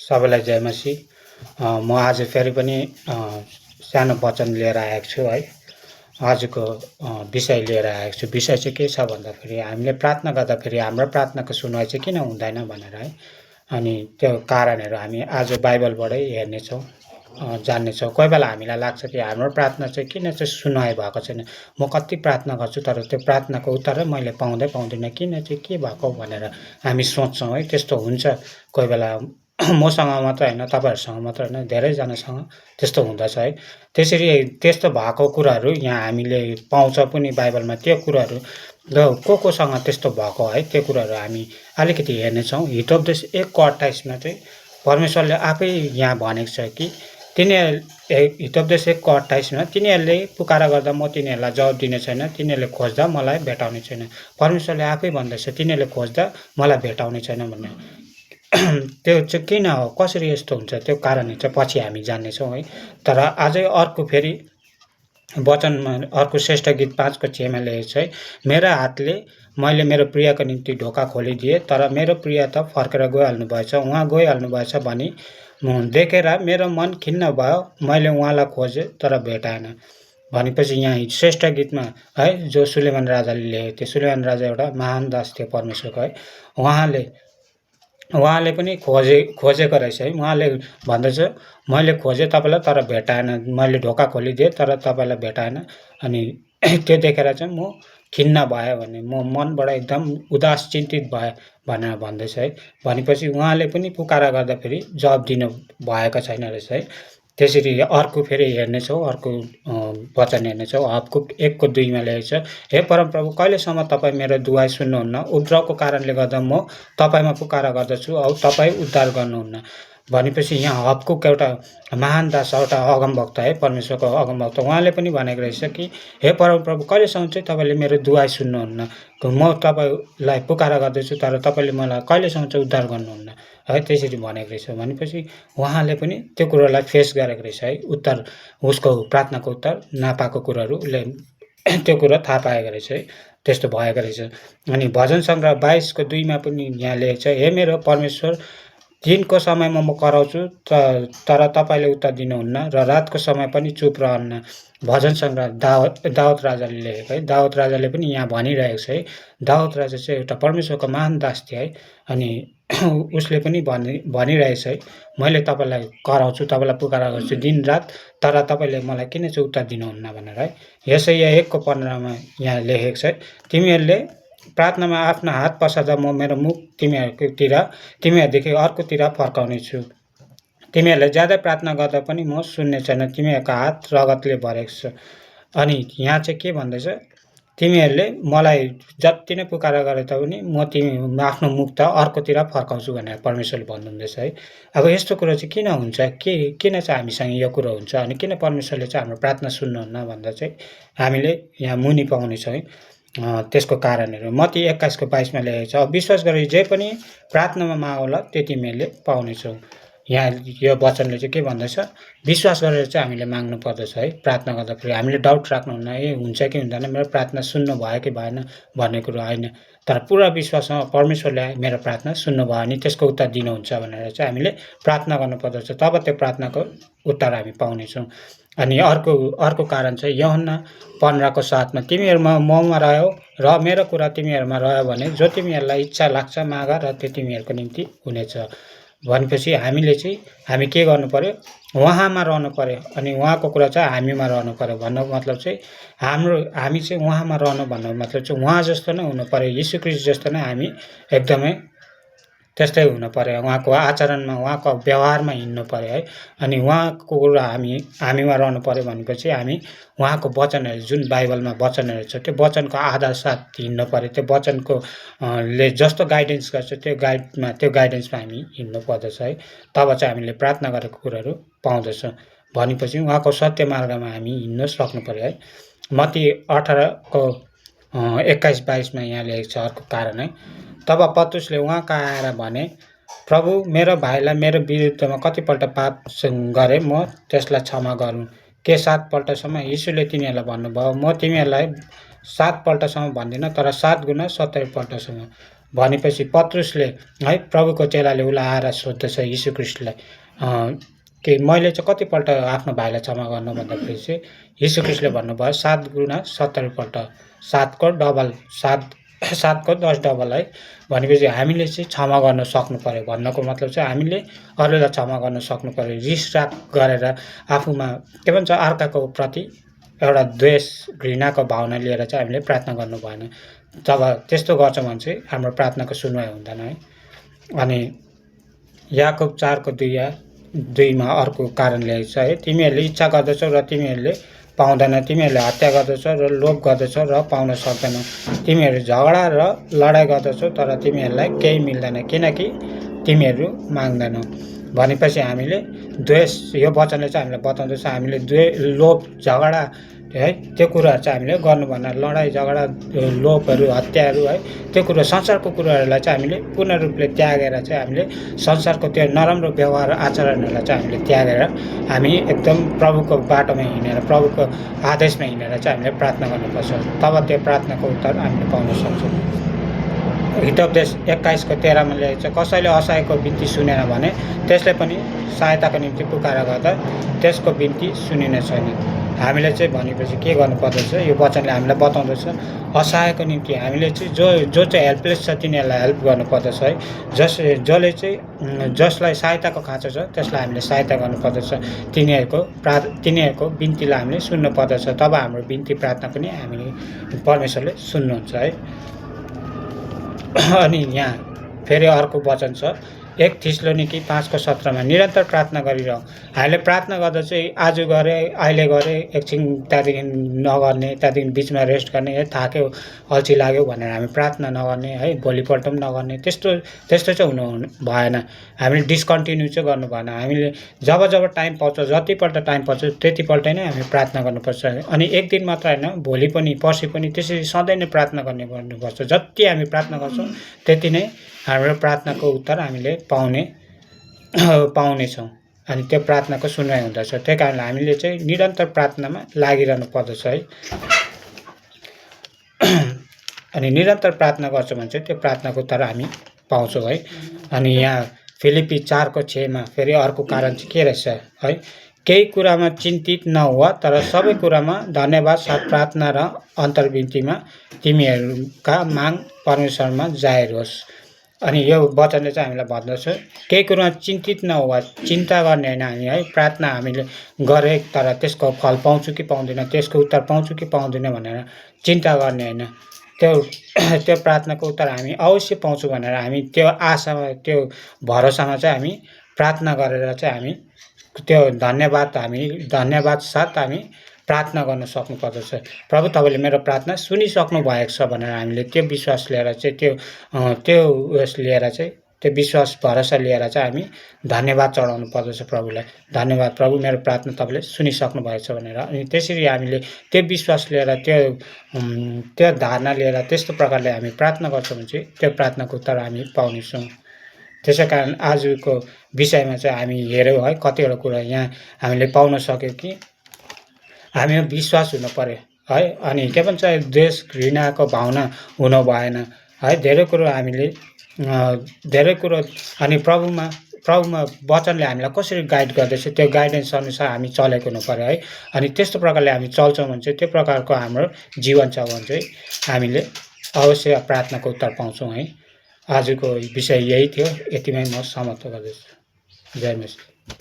सबैलाई जय मसी। म आज फेरि पनि सानो वचन लिएर आएको छु है। आजको विषय लिएर आएको छु। विषय चाहिँ के छ भन्दाखेरि हामीले प्रार्थना गर्दाखेरि हाम्रो प्रार्थनाको सुनवाई चाहिँ किन हुँदैन भनेर है। अनि त्यो कारणहरू हामी आज बाइबलबाटै हेर्नेछौँ, जान्नेछौँ। कोही बेला हामीलाई लाग्छ कि हाम्रो प्रार्थना चाहिँ किन चाहिँ सुनवाई भएको छैन। म कति प्रार्थना गर्छु तर त्यो प्रार्थनाको उत्तरै मैले पाउँदिनँ, किन चाहिँ के भएको भनेर हामी सोच्छौँ है। त्यस्तो हुन्छ कोही बेला मसँग मात्र हैन, तपाईहरुसँग मात्र हैन, धेरैजनासँग त्यस्तो हुँदछ है। त्यसरी त्यस्तो भएको कुराहरू यहाँ हामीले पाउँछ पनि बाइबलमा। त्यो कुराहरू र कोसँग त्यस्तो भएको है, त्यो कुराहरू हामी अलिकति हेर्नेछौँ। हितोपदेश 1:28 मा चाहिँ परमेश्वरले आफै यहाँ भनेको छ कि हितोपदेश 1:28 मा तिनीहरूले पुकारा गर्दा म तिनीहरूलाई जवाब दिने छैन, तिनीहरूले खोज्दा मलाई भेटाउने छैन। परमेश्वरले आफै भन्दैछ तिनीहरूले खोज्दा मलाई भेटाउने छैन भन्ने। त्यो चाहिँ किन हो, कसरी यस्तो हुन्छ, त्यो कारणहरू चाहिँ पछि हामी जान्नेछौँ है। तर अझै अर्को फेरि वचनमा अर्को श्रेष्ठ गीत 5 को 6 मा लेखेको छ है, मेरा हातले मैले मेरो प्रियको निम्ति ढोका खोलिदिए, तर मेरो प्रिय त फर्केर गइहाल्नु भएछ, उहाँ गइहाल्नु भएछ भनी देखेर मेरो मन खिन्न भयो, मैले उहाँलाई खोजेँ तर भेटाएन। भनेपछि यहाँ श्रेष्ठ गीतमा है जो सुलेमान राजाले लेखेको थियो। सुलेमान राजा एउटा महान दास थियो परमेश्वरको है। उहाँले पनि खोजेको रहेछ है। उहाँले भन्दछ मैले खोजेँ तपाईँलाई तर भेटाएन, मैले ढोका खोलिदिएँ तर तपाईँलाई भेटाएन। अनि त्यो देखेर चाहिँ म खिन्न भएँ भने, म मनबाट एकदम उदास चिन्तित भएँ भनेर भन्दैछ है। भनेपछि उहाँले पनि पुकारा गर्दाखेरि जवाब दिनु भएको छैन रहेछ है। त्यसरी अर्को फेरि हेर्नेछौँ, अर्को वचन हेर्नेछौँ। हबकुक 1:2 मा लेखेको छ, हे परमप्रभु कहिलेसम्म तपाईँ मेरो दुहाई सुन्नुहुन्न, उपद्रवको कारणले गर्दा म तपाईँमा पुकारा गर्दछु औ तपाईँ उद्धार गर्नुहुन्न। भनेपछि यहाँ हबकुक एउटा महान दास, एउटा अगमवक्ता है, परमेश्वरको अगमवक्ता। उहाँले पनि भनेको रहेछ कि हे परमप्रभु कहिलेसम्म चाहिँ तपाईँले मेरो दुहाई सुन्नुहुन्न, म तपाईँलाई पुकारा गर्दैछु तर तपाईँले मलाई कहिलेसम्म चाहिँ उद्धार गर्नुहुन्न है। त्यसरी भनेको रहेछ। भनेपछि उहाँले पनि त्यो कुरोलाई फेस गरेको रहेछ है। उत्तर, उसको प्रार्थनाको उत्तर नपाएको कुराहरू उसले त्यो कुरा थाहा पाएको रहेछ है। त्यस्तो भएको रहेछ। अनि भजन सङ्ग्रह 22:2 मा पनि यहाँ लेखेको छ, हे मेरो परमेश्वर दिनको समयमा म कराउँछु तर तपाईँले उत्तर दिनुहुन्न र रातको समय पनि चुप रहन्न। भजन सङ्ग्रह दाउद राजाले लेखेको है। दाउद राजाले पनि यहाँ भनिरहेको छ है। दाउद राजा चाहिँ एउटा परमेश्वरको महान दास थियो है। अनि उसले पनि भनिरहेछ है, मैले तपाईँलाई कराउँछु, तपाईँलाई पुकारा गर्छु दिन रात, तर तपाईँले मलाई किन चाहिँ उत्तर दिनुहुन्न भनेर है। यसैया 1:15 मा यहाँ लेखेको छ, तिमीहरूले प्रार्थनामा आफ्नो हात पसार्दा म मेरो मुख तिमीहरूदेखि अर्कोतिर फर्काउने छु। तिमीहरूले ज्यादै प्रार्थना गर्दा पनि म सुन्ने छैन, तिमीहरूको हात रगतले भरेको छ। अनि यहाँ चाहिँ के भन्दैछ, तिमीहरूले मलाई जति नै पुकारा गरे तापनि म आफ्नो मुख त अर्कोतिर फर्काउँछु भनेर परमेश्वरले भन्नुहुँदैछ है। अब यस्तो कुरो चाहिँ किन हुन्छ, किन चाहिँ हामीसँग यो कुरो हुन्छ, अनि किन परमेश्वरले चाहिँ हाम्रो प्रार्थना सुन्नुहुन्न भन्दा चाहिँ हामीले यहाँ मुनि पाउनेछौँ है। त्यसको कारणहरू मत्ती 21:22 मा लेखेको छ, विश्वास गरी जे पनि प्रार्थनामा मागौला त्यो तिमीहरूले पाउनेछौ। यहाँ यो वचनले चाहिँ के भन्दैछ, विश्वास गरेर चाहिँ हामीले माग्नु पर्दछ है। प्रार्थना गर्दाखेरि हामीले डाउट राख्नुहुन्न, ए हुन्छ कि हुँदैन, मेरो प्रार्थना सुन्नु भयो कि भएन भन्ने कुरो होइन। तर पुरा विश्वासमा परमेश्वरले मेरो प्रार्थना सुन्नुभयो भने त्यसको उत्तर दिनुहुन्छ भनेर चाहिँ हामीले प्रार्थना गर्नुपर्दछ। तब त्यो प्रार्थनाको उत्तर हामी पाउनेछौँ। अनि अर्को कारण चाहिँ यूहन्ना 15:7 मा, तिमीहरूमा ममा रह्यो र मेरो कुरा तिमीहरूमा रह्यो भने जो तिमीहरूलाई इच्छा लाग्छ माग र त्यो तिमीहरूको निम्ति हुनेछ। भनेपछि हामी के गर्नु पर्यो, उहाँमा रहनु पर्यो अनि उहाँको कुरा चाहिँ हामीमा रहनु पर्यो। भन्नु मतलब चाहिँ हामी चाहिँ उहाँमा रहनु भन्नु मतलब चाहिँ उहाँ जस्तो नै हुनु पर्यो, यीशु ख्रीष्ट जस्तो नै हामी एकदमै त्यस्तै हुनु पर्यो। उहाँको आचरणमा, उहाँको व्यवहारमा हिँड्नु पर्यो है। अनि उहाँको कुरा हामीमा रहनु पर्यो भनेपछि हामी उहाँको वचनहरू, जुन बाइबलमा वचनहरू छ त्यो वचनको आधार साथ हिँड्नु पर्यो। त्यो वचनको ले जस्तो गाइडेन्स गर्छ त्यो गाइडेन्समा हामी हिँड्नु पर्दछ है। तब चाहिँ हामीले प्रार्थना गरेको कुराहरू पाउँदछौँ। भनेपछि उहाँको सत्य मार्गमा हामी हिँड्न सक्नु पर्यो है। मत्ती 18:21-22 मा यहाँ लेखेको छ अर्को कारण है, तब पत्रुसले उहाँ कहाँ आएर भने, प्रभु मेरो भाइलाई मेरो विरुद्धमा कतिपल्ट पाप गरे म त्यसलाई क्षमा गरौँ, के 7 पल्टसम्म? यीशुले तिनीहरूलाई भन्नुभयो, म तिमीहरूलाई 7 पल्टसम्म भन्दिनँ तर 7 गुणा 70 पल्टसम्म। भनेपछि पत्रुसले है प्रभुको चेलाले उसलाई आएर सोध्दछ यीशु ख्रीष्टलाई कि मैले चाहिँ कतिपल्ट आफ्नो भाइलाई क्षमा गर्नु भन्दाखेरि चाहिँ यीशु ख्रीष्टले भन्नुभयो 7 गुणा 70 पल्ट 7को डबल 7को 10 डबल है। भनेपछि हामीले चाहिँ क्षमा गर्न सक्नु पर्यो भन्नको मतलब चाहिँ हामीले अरूलाई क्षमा गर्न सक्नु पर्यो। रिस राग गरेर आफूमा के भन्छ अर्काको प्रति एउटा द्वेष घृणाको भावना लिएर चाहिँ हामीले प्रार्थना गर्नु भएन। जब त्यस्तो गर्छौँ भने चाहिँ हाम्रो प्रार्थनाको सुनवाई हुँदैन है। अनि याकोब 4को 2मा अर्को कारण ल्याएको छ है, तिमीहरूले इच्छा गर्दछौ र तिमीहरूले पाउँदैन, तिमीहरूले हत्या गर्दछौ र लोभ गर्दछौ र पाउन सक्दैनौ, तिमीहरू झगडा र लडाइँ गर्दछौ तर तिमीहरूलाई केही मिल्दैन किनकि तिमीहरू माग्दैनौ। भनेपछि हामीले द्वेष, यो वचनले चाहिँ हामीलाई बताउँदछ हामीले लोभ झगडा है त्यो कुराहरू चाहिँ हामीले गर्नु भएन। लडाइँ झगडा लोभहरू हत्याहरू है त्यो कुरो संसारको कुराहरूलाई चाहिँ हामीले पूर्ण रूपले त्यागेर चाहिँ हामीले संसारको त्यो नराम्रो व्यवहार आचरणहरूलाई चाहिँ हामीले त्यागेर हामी एकदम प्रभुको बाटोमा हिँडेर प्रभुको आदेशमा हिँडेर चाहिँ हामीले प्रार्थना गर्नुपर्छ। तब त्यो प्रार्थनाको उत्तर हामीले पाउन सक्छौँ। हितोपदेश 21को 13मा लेखेको छ, कसैले असहायको बिन्ती सुनेन भने त्यसले पनि सहायताको निम्ति पुकारा गर्दा त्यसको बिन्ती सुनिने छैन। हामीले चाहिँ भनेपछि के गर्नुपर्दछ, यो वचनले हामीलाई बताउँदछ असहायको निम्ति हामीले चाहिँ जो चाहिँ हेल्पलेस छ तिनीहरूलाई हेल्प गर्नुपर्दछ है। जसले चाहिँ जसलाई सहायताको खाँचो छ त्यसलाई हामीले सहायता गर्नुपर्दछ। तिनीहरूको बिन्तीलाई हामीले सुन्नुपर्दछ। तब हाम्रो बिन्ती प्रार्थना पनि हामीले परमेश्वरले सुन्नुहुन्छ है। अनि यहाँ फेरि अर्को वचन छ 1 थिस्सलुनीकी 5को 17मा, निरन्तर प्रार्थना गरिरहँ। हामीले प्रार्थना गर्दा चाहिँ आज गरे अहिले गरे एकछिन त्यहाँदेखि नगर्ने, त्यहाँदेखि बिचमा रेस्ट गर्ने, थाक्यो अल्छी लाग्यो भनेर हामी प्रार्थना नगर्ने है, भोलिपल्ट पनि नगर्ने, त्यस्तो चाहिँ हुनु भएन। हामीले डिस्कन्टिन्यू चाहिँ गर्नु भएन। हामीले जब टाइम पाउँछ, जतिपल्ट टाइम पाउँछ त्यतिपल्ट नै हामी प्रार्थना गर्नुपर्छ। अनि एक दिन मात्र होइन, भोलि पनि पर्सि पनि त्यसरी सधैँ नै प्रार्थना गर्नुपर्छ। जति हामी प्रार्थना गर्छौँ त्यति नै हाम्रो प्रार्थनाको उत्तर हामीले पाउनेछौँ। अनि त्यो प्रार्थनाको सुनवाई हुँदछ। त्यही कारणले हामीले चाहिँ निरन्तर प्रार्थनामा लागिरहनु पर्दछ है। अनि निरन्तर प्रार्थना गर्छौँ भने चाहिँ त्यो प्रार्थनाको उत्तर हामी पाउँछौँ है। अनि यहाँ फिलिपी 4को 6मा फेरि अर्को कारण चाहिँ के रहेछ है, केही कुरामा चिन्तित नहुआ तर सबै कुरामा धन्यवाद साथ प्रार्थना र अन्तर्विन्तीमा तिमीहरूका माग परमेश्वरमा जाहेर होस्। अनि यो वचनले चाहिँ हामीलाई भन्दछ केही कुरामा चिन्तित नहुआ, चिन्ता गर्ने होइन हामी है। प्रार्थना हामीले गरे तर त्यसको फल पाउँछु कि पाउँदैन, त्यसको उत्तर पाउँछु कि पाउँदैन भनेर चिन्ता गर्ने होइन। त्यो प्रार्थनाको उत्तर हामी अवश्य पाउँछौँ भनेर हामी त्यो आशामा त्यो भरोसामा चाहिँ हामी प्रार्थना गरेर चाहिँ हामी त्यो धन्यवाद साथ हामी प्रार्थना गर्न सक्नुपर्दछ। प्रभु तपाईँले मेरो प्रार्थना सुनिसक्नु भएको छ भनेर हामीले त्यो विश्वास लिएर चाहिँ त्यो विश्वास भरोसा लिएर चाहिँ हामी धन्यवाद चढाउनु पर्दछ प्रभुलाई। धन्यवाद प्रभु, मेरो प्रार्थना तपाईँले सुनिसक्नु भएको छ भनेर। अनि त्यसरी हामीले त्यो विश्वास लिएर त्यो धारणा लिएर त्यस्तो प्रकारले हामी प्रार्थना गर्छौँ भने चाहिँ त्यो प्रार्थनाको उत्तर हामी पाउनेछौँ। त्यसै कारण आजको विषयमा चाहिँ हामी हेऱ्यौँ है, कतिवटा कुरा यहाँ हामीले पाउन सक्यौँ कि हामी विश्वास हुनु पर्यो है। अनि के भन्छ द्वेष घृणाको भावना हुनु भएन है। धेरै कुरो अनि प्रभुमा वचनले हामीलाई कसरी गाइड गर्दैछ त्यो गाइडेन्स अनुसार हामी चलेको हुनु पर्यो है। अनि त्यस्तो प्रकारले हामी चल्छौँ भने चाहिँ त्यो प्रकारको हाम्रो जीवन छ भने चाहिँ हामीले अवश्य प्रार्थनाको उत्तर पाउँछौँ है। आजको विषय यही थियो, यतिमै म समाप्त गर्दछु। जय मसीह।